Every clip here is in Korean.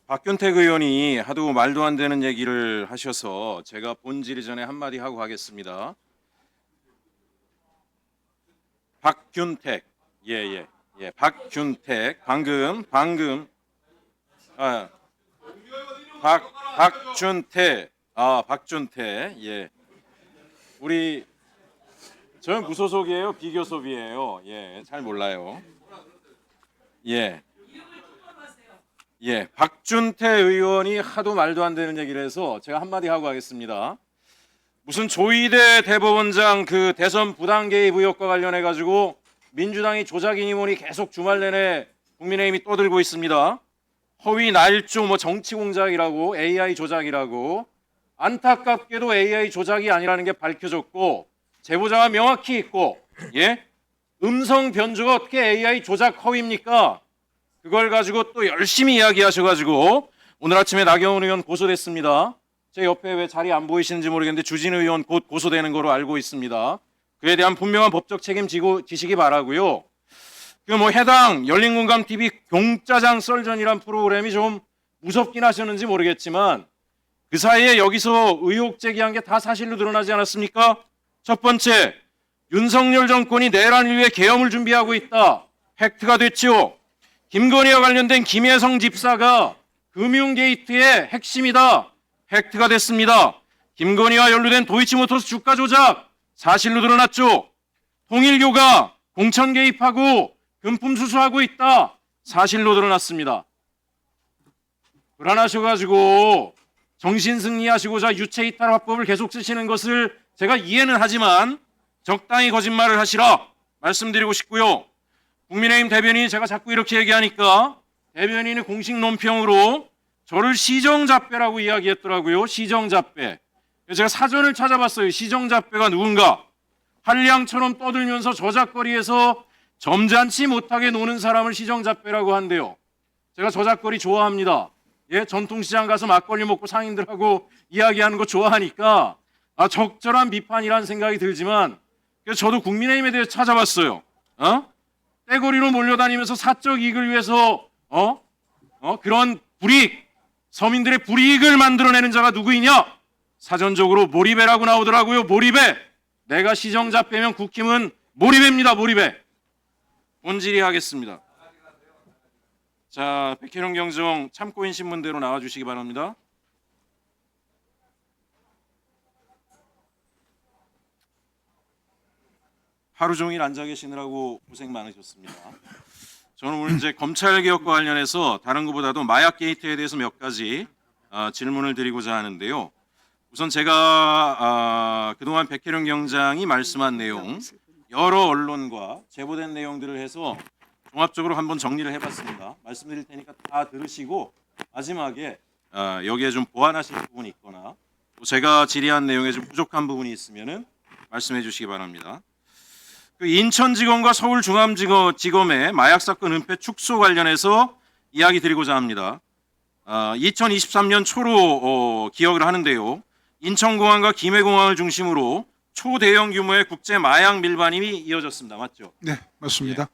박균택 의원이 하도 말도 안 되는 얘기를 하셔서 제가 본질이 전에 한마디 하고 가겠습니다. 박균택, 박균택, 방금, 아, 박준태, 우리 저는 무소속이에요, 비교섭이에요, 잘 몰라요, 박준태 의원이 하도 말도 안 되는 얘기를 해서 제가 한마디 하고 가겠습니다. 무슨 조희대 대법원장 그 대선 부당 개입 의혹과 관련해 가지고 민주당이 조작이니 뭐니 계속 주말 내내 국민의힘이 떠들고 있습니다. 허위 날조 정치 공작이라고 AI 조작이라고. 안타깝게도 AI 조작이 아니라는 게 밝혀졌고 제보자가 명확히 있고 음성 변조가 어떻게 AI 조작 허위입니까? 그걸 가지고 또 열심히 이야기하셔가지고 오늘 아침에 나경원 의원 고소됐습니다. 제 옆에 왜 자리 안 보이시는지 모르겠는데 주진우 의원 곧 고소되는 거로 알고 있습니다. 그에 대한 분명한 법적 책임 지시기 바라고요. 해당 열린공감TV 공짜장 썰전이란 프로그램이 좀 무섭긴 하셨는지 모르겠지만 그 사이에 여기서 의혹 제기한 게 다 사실로 드러나지 않았습니까? 첫 번째, 윤석열 정권이 내란을 위해 계엄을 준비하고 있다. 팩트가 됐죠. 김건희와 관련된 김혜성 집사가 금융게이트의 핵심이다. 팩트가 됐습니다. 김건희와 연루된 도이치모터스 주가 조작 사실로 드러났죠. 통일교가 공천 개입하고 금품 수수하고 있다. 사실로 드러났습니다. 불안하셔가지고 정신승리하시고자 유체이탈 화법을 계속 쓰시는 것을 제가 이해는 하지만 적당히 거짓말을 하시라 말씀드리고 싶고요. 국민의힘 대변인이 제가 자꾸 이렇게 얘기하니까 대변인의 공식 논평으로 저를 시정잡배라고 이야기했더라고요. 시정잡배. 제가 사전을 찾아봤어요. 시정잡배가 누군가. 한량처럼 떠들면서 저작거리에서 점잖지 못하게 노는 사람을 시정잡배라고 한대요. 제가 저작거리 좋아합니다. 전통시장 가서 막걸리 먹고 상인들하고 이야기하는 거 좋아하니까 적절한 비판이라는 생각이 들지만 그래서 저도 국민의힘에 대해서 찾아봤어요. 떼거리로 몰려다니면서 사적 이익을 위해서 그런 불이익, 서민들의 불이익을 만들어내는 자가 누구이냐? 사전적으로 몰입배라고 나오더라고요. 몰입배. 내가 시정잡배면 국힘은 몰입배입니다. 몰입배. 본질이 하겠습니다. 자, 백혜령 경정 참고인 신문대로 나와주시기 바랍니다. 하루 종일 앉아 계시느라고 고생 많으셨습니다. 저는 오늘 이제 검찰 개혁과 관련해서 다른 것보다도 마약 게이트에 대해서 몇 가지 질문을 드리고자 하는데요. 우선 제가 그동안 백혜령 경장이 말씀한 내용 여러 언론과 제보된 내용들을 해서 종합적으로 한번 정리를 해봤습니다. 말씀드릴 테니까 다 들으시고 마지막에 여기에 좀 보완하실 부분이 있거나 또 제가 질의한 내용에 좀 부족한 부분이 있으면은 말씀해 주시기 바랍니다. 인천지검과 서울중앙지검의 마약 사건 은폐 축소 관련해서 이야기 드리고자 합니다. 2023년 초로 기억을 하는데요. 인천공항과 김해공항을 중심으로 초대형 규모의 국제 마약 밀반입이 이어졌습니다. 맞죠? 네, 맞습니다.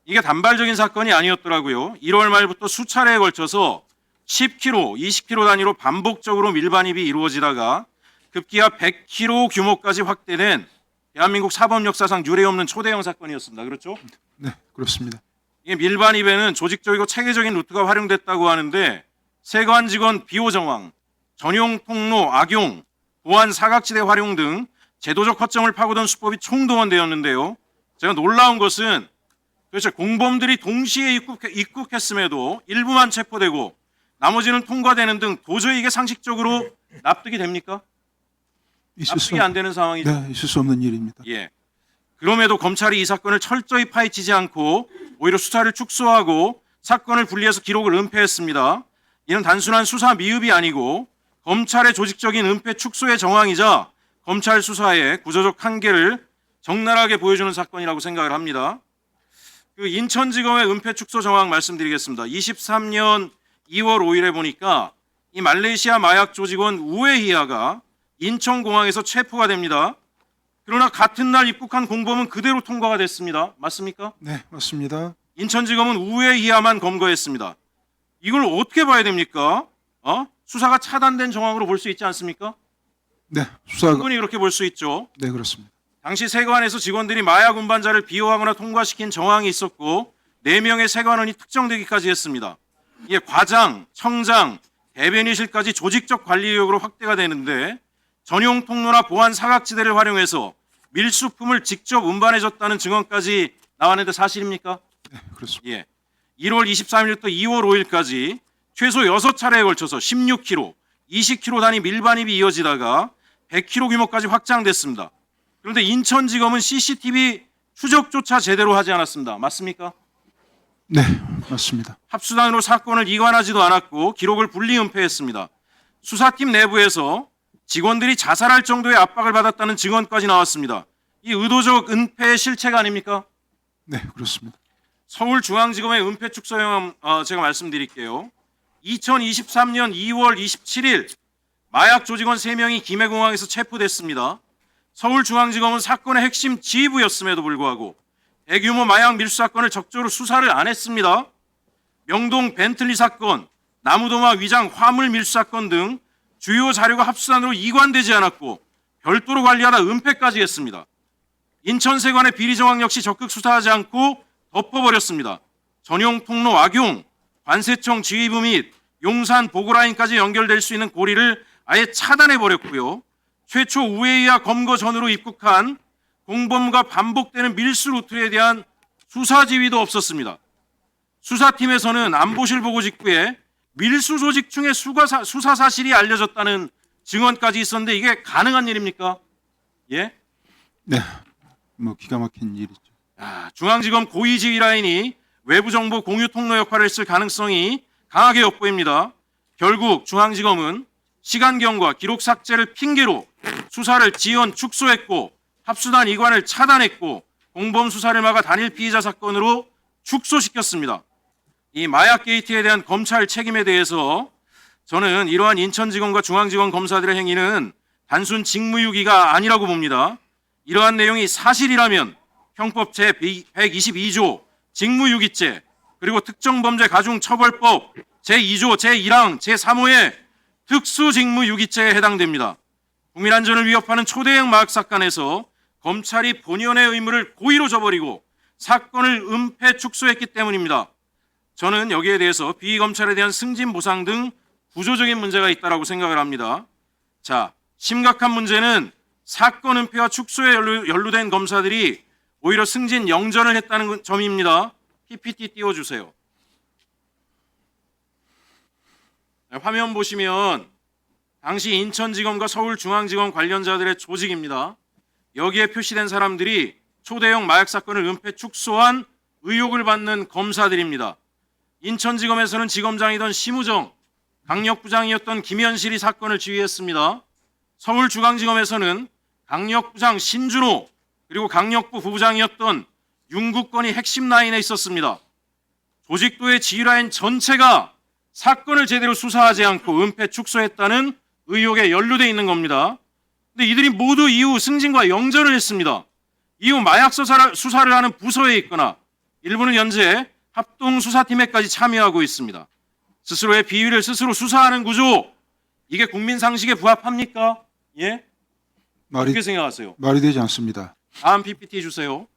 이게 단발적인 사건이 아니었더라고요. 1월 말부터 수차례에 걸쳐서 10kg, 20kg 단위로 반복적으로 밀반입이 이루어지다가 급기야 100kg 규모까지 확대된 대한민국 사법 역사상 유례없는 초대형 사건이었습니다. 그렇죠? 네, 그렇습니다. 이게 밀반입에는 조직적이고 체계적인 루트가 활용됐다고 하는데 세관 직원 비호 정황, 전용 통로 악용, 보안 사각지대 활용 등 제도적 허점을 파고든 수법이 총동원되었는데요. 제가 놀라운 것은 도대체 공범들이 동시에 입국했음에도 일부만 체포되고 나머지는 통과되는 등 도저히 이게 상식적으로 납득이 됩니까? 납득이 안 되는 상황이죠. 네, 있을 수 없는 일입니다. 그럼에도 검찰이 이 사건을 철저히 파헤치지 않고 오히려 수사를 축소하고 사건을 분리해서 기록을 은폐했습니다. 이는 단순한 수사 미흡이 아니고 검찰의 조직적인 은폐 축소의 정황이자 검찰 수사의 구조적 한계를 적나라하게 보여주는 사건이라고 생각을 합니다. 인천지검의 은폐 축소 정황 말씀드리겠습니다. 23년 2월 5일에 보니까 이 말레이시아 마약 조직원 우에히아가 인천공항에서 체포가 됩니다. 그러나 같은 날 입국한 공범은 그대로 통과가 됐습니다. 맞습니까? 네, 맞습니다. 인천지검은 우에히아만 검거했습니다. 이걸 어떻게 봐야 됩니까? 수사가 차단된 정황으로 볼 수 있지 않습니까? 네, 수사가 충분히 그렇게 볼 수 있죠. 네, 그렇습니다. 당시 세관에서 직원들이 마약 운반자를 비호하거나 통과시킨 정황이 있었고 4명의 세관원이 특정되기까지 했습니다. 이게 과장, 청장, 대변인실까지 조직적 관리 의혹으로 확대가 되는데 전용 통로나 보안 사각지대를 활용해서 밀수품을 직접 운반해줬다는 증언까지 나왔는데 사실입니까? 네, 그렇습니다. 예. 1월 23일부터 2월 5일까지 최소 6차례에 걸쳐서 16kg, 20kg 단위 밀반입이 이어지다가 100kg 규모까지 확장됐습니다. 그런데 인천지검은 CCTV 추적조차 제대로 하지 않았습니다. 맞습니까? 네, 맞습니다. 합수단으로 사건을 이관하지도 않았고 기록을 분리 은폐했습니다. 수사팀 내부에서 직원들이 자살할 정도의 압박을 받았다는 증언까지 나왔습니다. 이 의도적 은폐의 실체가 아닙니까? 네, 그렇습니다. 서울중앙지검의 은폐 축소 영향 제가 말씀드릴게요. 2023년 2월 27일 마약 조직원 3명이 김해공항에서 체포됐습니다. 서울중앙지검은 사건의 핵심 지휘부였음에도 불구하고 대규모 마약 밀수 사건을 적극적으로 수사를 안 했습니다. 명동 벤틀리 사건, 나무도마 위장 화물 밀수 사건 등 주요 자료가 합수단으로 이관되지 않았고 별도로 관리하다 은폐까지 했습니다. 인천세관의 비리 정황 역시 적극 수사하지 않고 덮어버렸습니다. 전용 통로 악용, 관세청 지휘부 및 용산 보고라인까지 연결될 수 있는 고리를 아예 차단해버렸고요. 최초 우회이하 검거 전으로 입국한 공범과 반복되는 밀수 루트에 대한 수사 지휘도 없었습니다. 수사팀에서는 안보실 보고 직후에 밀수 조직 중에 수사 사실이 알려졌다는 증언까지 있었는데 이게 가능한 일입니까? 예? 네, 뭐 기가 막힌 일이죠. 중앙지검 고위지휘 라인이 외부 정보 공유 통로 역할을 했을 가능성이 강하게 엿보입니다. 결국 중앙지검은 시간경과 기록 삭제를 핑계로 수사를 지연 축소했고 합수단 이관을 차단했고 공범 수사를 막아 단일 피의자 사건으로 축소시켰습니다. 이 마약 게이트에 대한 검찰 책임에 대해서 저는 이러한 인천지검과 중앙지검 검사들의 행위는 단순 직무유기가 아니라고 봅니다. 이러한 내용이 사실이라면 형법 제122조 직무유기죄 그리고 특정범죄 가중처벌법 제2조 제1항 제3호의 특수직무유기죄에 해당됩니다. 국민안전을 위협하는 초대형 마약 사건에서 검찰이 본연의 의무를 고의로 저버리고 사건을 은폐 축소했기 때문입니다. 저는 여기에 대해서 비검찰에 대한 승진 보상 등 구조적인 문제가 있다고 생각을 합니다. 자, 심각한 문제는 사건 은폐와 축소에 연루된 검사들이 오히려 승진 영전을 했다는 점입니다. PPT 띄워주세요. 화면 보시면 당시 인천지검과 서울중앙지검 관련자들의 조직입니다. 여기에 표시된 사람들이 초대형 마약 사건을 은폐 축소한 의혹을 받는 검사들입니다. 인천지검에서는 지검장이던 심우정, 강력부장이었던 김현실이 사건을 지휘했습니다. 서울중앙지검에서는 강력부장 신준호 그리고 강력부 부부장이었던 윤국건이 핵심 라인에 있었습니다. 조직도의 지휘라인 전체가 사건을 제대로 수사하지 않고 은폐 축소했다는 의혹에 연루돼 있는 겁니다. 근데 이들이 모두 이후 승진과 영전을 했습니다. 이후 마약 수사를 하는 부서에 있거나 일부는 현재 합동수사팀에까지 참여하고 있습니다. 스스로의 비위를 스스로 수사하는 구조, 이게 국민 상식에 부합합니까? 예? 어떻게 생각하세요? 말이 되지 않습니다. 다음 PPT 주세요.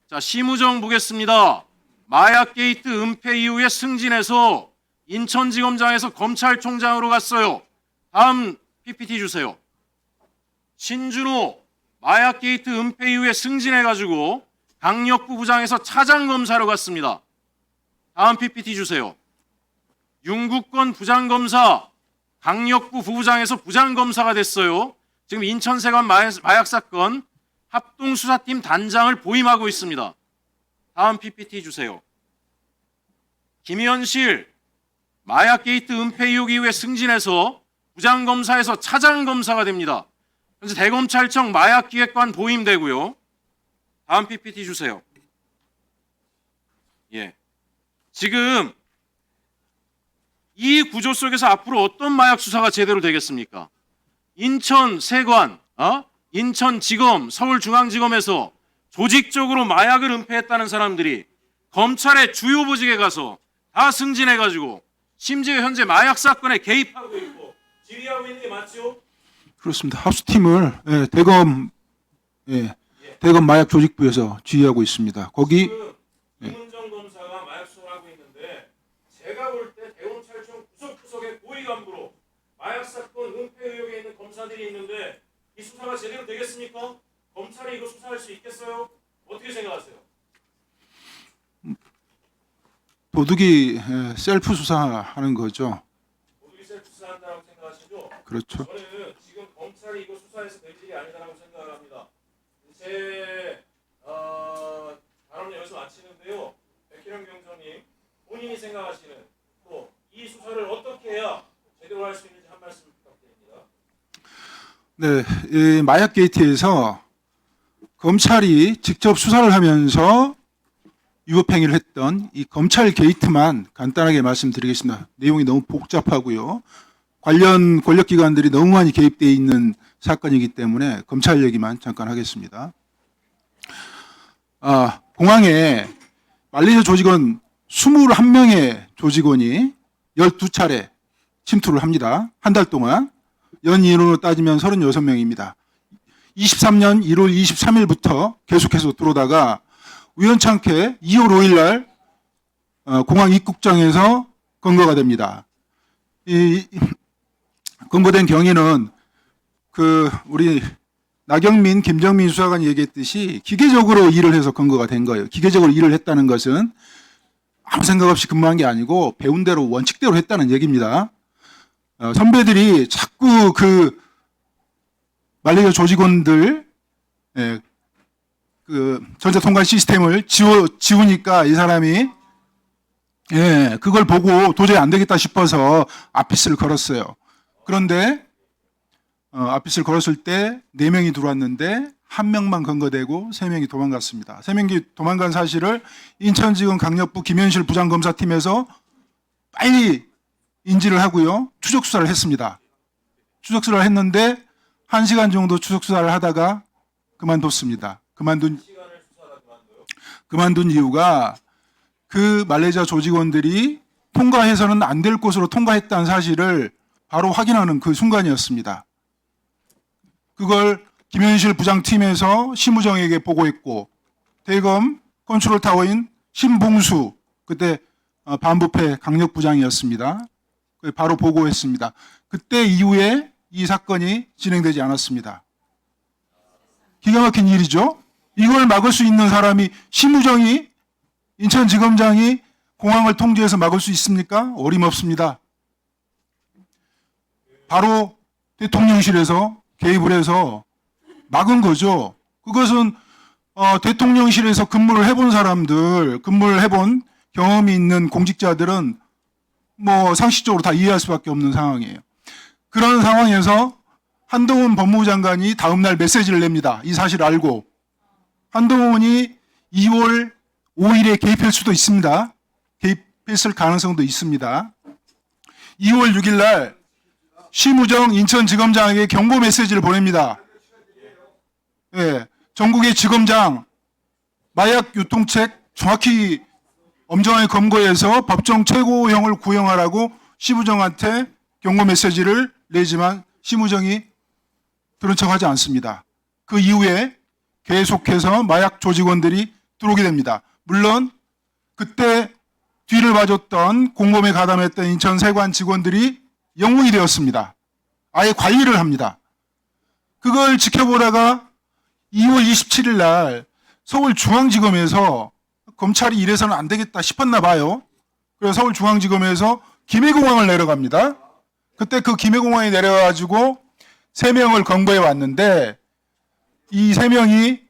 자, 심우정 보겠습니다. 마약 게이트 은폐 이후에 승진해서 인천지검장에서 검찰총장으로 갔어요. 다음 PPT 주세요. 신준호 마약 게이트 은폐 이후에 승진해가지고 강력부 부장에서 차장검사로 갔습니다. 다음 PPT 주세요. 윤국건 부장검사 강력부 부부장에서 부장검사가 됐어요. 지금 인천세관 마약 사건 합동수사팀 단장을 보임하고 있습니다. 다음 PPT 주세요. 김현실 마약 게이트 은폐 의혹 이후에 승진해서 부장검사에서 차장검사가 됩니다. 현재 대검찰청 마약기획관 보임되고요. 다음 PPT 주세요. 예. 지금 이 구조 속에서 앞으로 어떤 마약 수사가 제대로 되겠습니까? 인천세관, 인천지검, 서울중앙지검에서 조직적으로 마약을 은폐했다는 사람들이 검찰의 주요 보직에 가서 다 승진해가지고 심지어 현재 마약 사건에 개입하고 있고 지휘하고 있는 게 맞죠? 그렇습니다. 합수팀을 대검 마약 조직부에서 지휘하고 있습니다. 거기 지금 김은정 검사가 마약 수사를 하고 있는데 제가 볼 때 대검찰청 구석구석의 고위 간부로 마약 사건 은폐 의혹에 있는 검사들이 있는데 이 수사가 제대로 되겠습니까? 검찰이 이거 수사할 수 있겠어요? 어떻게 생각하세요? 도둑이 셀프 수사하는 거죠. 모두 셀프 수사한다고 생각하시죠? 그렇죠. 저는 지금 검찰이 이거 수사해서 될 일이 아니다라고 생각을 합니다. 제 발언을 여기서 마치는데요. 백희령 경정님 본인이 생각하시는 또 이 수사를 어떻게 해야 제대로 할 수 있는지 한 말씀 부탁드립니다. 네, 이 마약 게이트에서 검찰이 직접 수사를 하면서 위법행위를 했던 이 검찰 게이트만 간단하게 말씀드리겠습니다. 내용이 너무 복잡하고요. 관련 권력기관들이 너무 많이 개입되어 있는 사건이기 때문에 검찰 얘기만 잠깐 하겠습니다. 공항에 말레이시아 조직원 21명의 조직원이 12차례 침투를 합니다. 한 달 동안. 연인으로 따지면 36명입니다. 23년 1월 23일부터 계속해서 들어오다가 우연찮게 2월 5일 날 공항 입국장에서 검거가 됩니다. 이 검거된 경위는 우리 나경민, 김정민 수사관이 얘기했듯이 기계적으로 일을 해서 검거가 된 거예요. 기계적으로 일을 했다는 것은 아무 생각 없이 근무한 게 아니고 배운 대로 원칙대로 했다는 얘기입니다. 선배들이 자꾸 말레이시아 조직원들 전자 통관 시스템을 지우니까 이 사람이 그걸 보고 도저히 안 되겠다 싶어서 아피스를 걸었어요. 그런데 아피스를 걸었을 때 4명이 들어왔는데 1명만 검거되고 3명이 도망갔습니다. 3명이 도망간 사실을 인천지검 강력부 김현실 부장검사팀에서 빨리 인지를 하고요. 추적 수사를 했습니다. 추적 수사를 했는데 1시간 정도 추적 수사를 하다가 그만뒀습니다. 그만둔 이유가 그 말레이시아 조직원들이 통과해서는 안 될 곳으로 통과했다는 사실을 바로 확인하는 그 순간이었습니다. 그걸 김현실 부장팀에서 심우정에게 보고했고 대검 컨트롤 타워인 신봉수 그때 반부패 강력부장이었습니다. 바로 보고했습니다. 그때 이후에 이 사건이 진행되지 않았습니다. 기가 막힌 일이죠. 이걸 막을 수 있는 사람이 심우정이 인천지검장이 공항을 통제해서 막을 수 있습니까? 어림없습니다. 바로 대통령실에서 개입을 해서 막은 거죠. 그것은 대통령실에서 근무를 해본 사람들, 근무를 해본 경험이 있는 공직자들은 뭐 상식적으로 다 이해할 수밖에 없는 상황이에요. 그런 상황에서 한동훈 법무부 장관이 다음날 메시지를 냅니다. 이 사실을 알고. 한동훈이 2월 5일에 개입할 수도 있습니다. 개입했을 가능성도 있습니다. 2월 6일 날 심우정 인천지검장에게 경고 메시지를 보냅니다. 전국의 지검장 마약 유통책 정확히 엄정하게 검거해서 법정 최고형을 구형하라고 심우정한테 경고 메시지를 내지만 심우정이 들은 척하지 않습니다. 그 이후에 계속해서 마약 조직원들이 들어오게 됩니다. 물론 그때 뒤를 봐줬던 공범에 가담했던 인천 세관 직원들이 영웅이 되었습니다. 아예 관리를 합니다. 그걸 지켜보다가 2월 27일 날 서울중앙지검에서 검찰이 이래서는 안 되겠다 싶었나 봐요. 그래서 서울중앙지검에서 김해공항을 내려갑니다. 그때 그 김해공항에 내려가지고 3명을 검거해 왔는데 이 3명이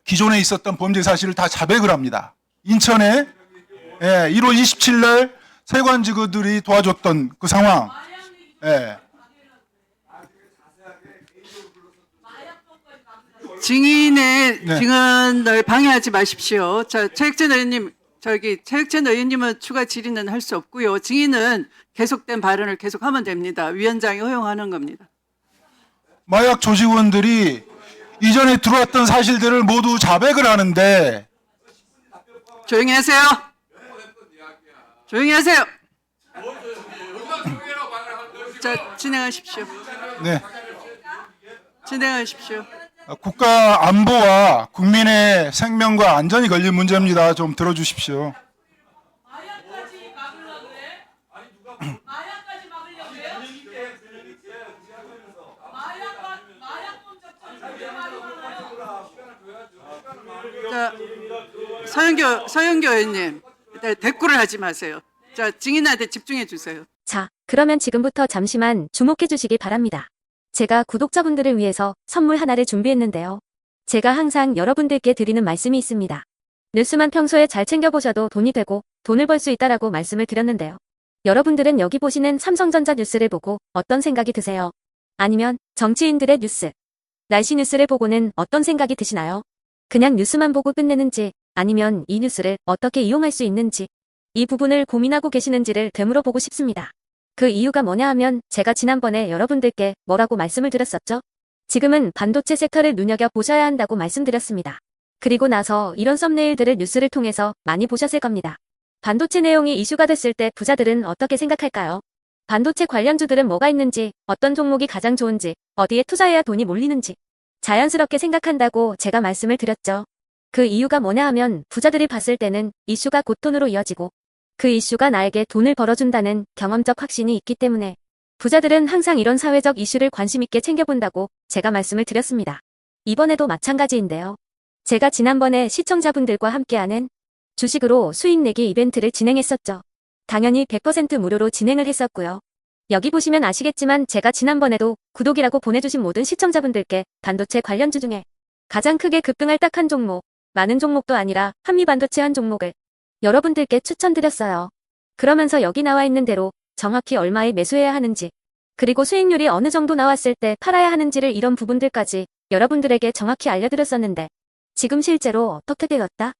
기존에 있었던 범죄 사실을 다 자백을 합니다. 인천에 1월 27일 날 세관 직원들이 도와줬던 그 상황. 증인의 증언을 방해하지 마십시오. 최혁진 의원님, 최혁진 의원님은 추가 질의는 할 수 없고요. 증인은 계속된 발언을 계속하면 됩니다. 위원장이 허용하는 겁니다. 마약 조직원들이 이전에 들어왔던 사실들을 모두 자백을 하는데 조용히 하세요. 조용히 하세요. 자, 진행하십시오. 네. 진행하십시오. 국가 안보와 국민의 생명과 안전이 걸린 문제입니다. 좀 들어주십시오. 마약까지 막으려고 그래? 마약까지 막으려고 해요? 마약범 접촉 왜 말이 많아요? 자, 서영교 의원님, 일단 대꾸를 하지 마세요. 자, 증인한테 집중해 주세요. 자, 그러면 지금부터 잠시만 주목해 주시기 바랍니다. 제가 구독자분들을 위해서 선물 하나를 준비했는데요. 제가 항상 여러분들께 드리는 말씀이 있습니다. 뉴스만 평소에 잘 챙겨보셔도 돈이 되고 돈을 벌 수 있다라고 말씀을 드렸는데요. 여러분들은 여기 보시는 삼성전자 뉴스를 보고 어떤 생각이 드세요? 아니면 정치인들의 뉴스, 날씨 뉴스를 보고는 어떤 생각이 드시나요? 그냥 뉴스만 보고 끝내는지 아니면 이 뉴스를 어떻게 이용할 수 있는지 이 부분을 고민하고 계시는지를 되물어보고 싶습니다. 그 이유가 뭐냐 하면 제가 지난번에 여러분들께 뭐라고 말씀을 드렸었죠? 지금은 반도체 섹터를 눈여겨보셔야 한다고 말씀드렸습니다. 그리고 나서 이런 썸네일들을 뉴스를 통해서 많이 보셨을 겁니다. 반도체 내용이 이슈가 됐을 때 부자들은 어떻게 생각할까요? 반도체 관련주들은 뭐가 있는지, 어떤 종목이 가장 좋은지, 어디에 투자해야 돈이 몰리는지 자연스럽게 생각한다고 제가 말씀을 드렸죠. 그 이유가 뭐냐 하면 부자들이 봤을 때는 이슈가 곧 돈으로 이어지고 그 이슈가 나에게 돈을 벌어준다는 경험적 확신이 있기 때문에 부자들은 항상 이런 사회적 이슈를 관심 있게 챙겨본다고 제가 말씀을 드렸습니다. 이번에도 마찬가지인데요. 제가 지난번에 시청자분들과 함께하는 주식으로 수익 내기 이벤트를 진행했었죠. 당연히 100% 무료로 진행을 했었고요. 여기 보시면 아시겠지만 제가 지난번에도 구독이라고 보내주신 모든 시청자분들께 반도체 관련주 중에 가장 크게 급등할 딱 한 종목, 많은 종목도 아니라 한미반도체 한 종목을 여러분들께 추천드렸어요. 그러면서 여기 나와 있는 대로 정확히 얼마에 매수해야 하는지, 그리고 수익률이 어느 정도 나왔을 때 팔아야 하는지를 이런 부분들까지 여러분들에게 정확히 알려드렸었는데 지금 실제로 어떻게 되었다?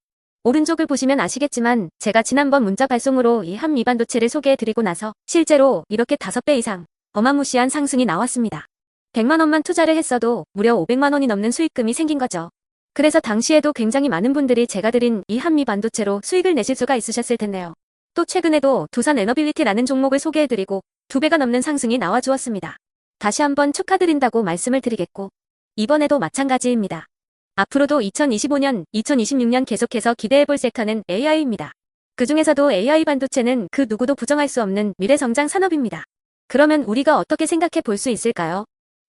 오른쪽을 보시면 아시겠지만 제가 지난번 문자 발송으로 이 한미반도체를 소개해드리고 나서 실제로 이렇게 5배 이상 어마무시한 상승이 나왔습니다. 100만 원만 투자를 했어도 무려 500만 원이 넘는 수익금이 생긴 거죠. 그래서 당시에도 굉장히 많은 분들이 제가 드린 이 한미반도체로 수익을 내실 수가 있으셨을 텐데요. 또 최근에도 두산 에너빌리티라는 종목을 소개해드리고 2배가 넘는 상승이 나와주었습니다. 다시 한번 축하드린다고 말씀을 드리겠고 이번에도 마찬가지입니다. 앞으로도 2025년, 2026년 계속해서 기대해볼 섹터는 AI입니다. 그 중에서도 AI 반도체는 그 누구도 부정할 수 없는 미래성장 산업입니다. 그러면 우리가 어떻게 생각해 볼 수 있을까요?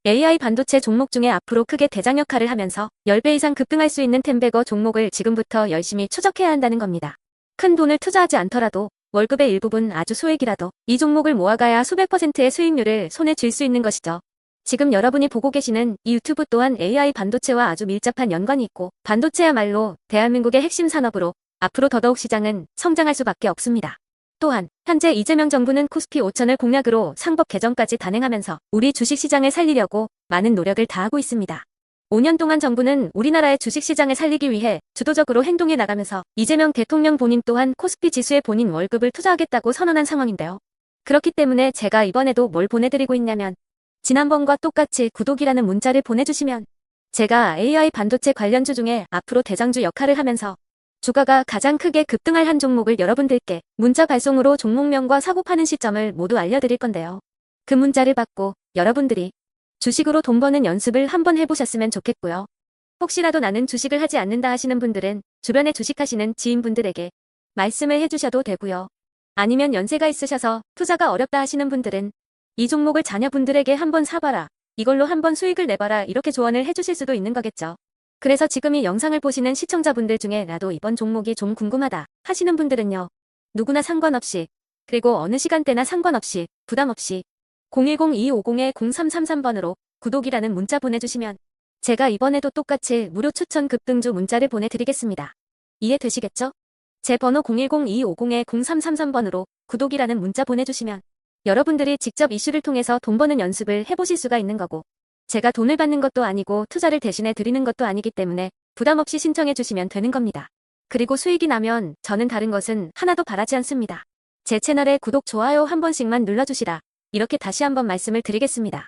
AI 반도체 종목 중에 앞으로 크게 대장 역할을 하면서 10배 이상 급등할 수 있는 템베거 종목을 지금부터 열심히 추적해야 한다는 겁니다. 큰 돈을 투자하지 않더라도 월급의 일부분 아주 소액이라도 이 종목을 모아가야 수백 %의 수익률을 손에 쥘 수 있는 것이죠. 지금 여러분이 보고 계시는 이 유튜브 또한 AI 반도체와 아주 밀접한 연관이 있고 반도체야말로 대한민국의 핵심 산업으로 앞으로 더더욱 시장은 성장할 수밖에 없습니다. 또한 현재 이재명 정부는 코스피 5천을 공약으로 상법 개정까지 단행하면서 우리 주식시장을 살리려고 많은 노력을 다하고 있습니다. 5년 동안 정부는 우리나라의 주식시장을 살리기 위해 주도적으로 행동해 나가면서 이재명 대통령 본인 또한 코스피 지수에 본인 월급을 투자하겠다고 선언한 상황인데요. 그렇기 때문에 제가 이번에도 뭘 보내드리고 있냐면 지난번과 똑같이 구독이라는 문자를 보내주시면 제가 AI 반도체 관련주 중에 앞으로 대장주 역할을 하면서 주가가 가장 크게 급등할 한 종목을 여러분들께 문자 발송으로 종목명과 사고 파는 시점을 모두 알려드릴 건데요. 그 문자를 받고 여러분들이 주식으로 돈 버는 연습을 한번 해보셨으면 좋겠고요. 혹시라도 나는 주식을 하지 않는다 하시는 분들은 주변에 주식하시는 지인분들에게 말씀을 해주셔도 되고요. 아니면 연세가 있으셔서 투자가 어렵다 하시는 분들은 이 종목을 자녀분들에게 한번 사봐라, 이걸로 한번 수익을 내봐라 이렇게 조언을 해주실 수도 있는 거겠죠. 그래서 지금 이 영상을 보시는 시청자분들 중에 나도 이번 종목이 좀 궁금하다 하시는 분들은요. 누구나 상관없이, 그리고 어느 시간대나 상관없이 부담 없이 010-2250-0333번으로 구독이라는 문자 보내주시면 제가 이번에도 똑같이 무료 추천 급등주 문자를 보내드리겠습니다. 이해되시겠죠? 제 번호 010-2250-0333번으로 구독이라는 문자 보내주시면 여러분들이 직접 이슈를 통해서 돈 버는 연습을 해보실 수가 있는 거고 제가 돈을 받는 것도 아니고 투자를 대신해 드리는 것도 아니기 때문에 부담 없이 신청해 주시면 되는 겁니다. 그리고 수익이 나면 저는 다른 것은 하나도 바라지 않습니다. 제 채널에 구독, 좋아요 한 번씩만 눌러주시라. 이렇게 다시 한번 말씀을 드리겠습니다.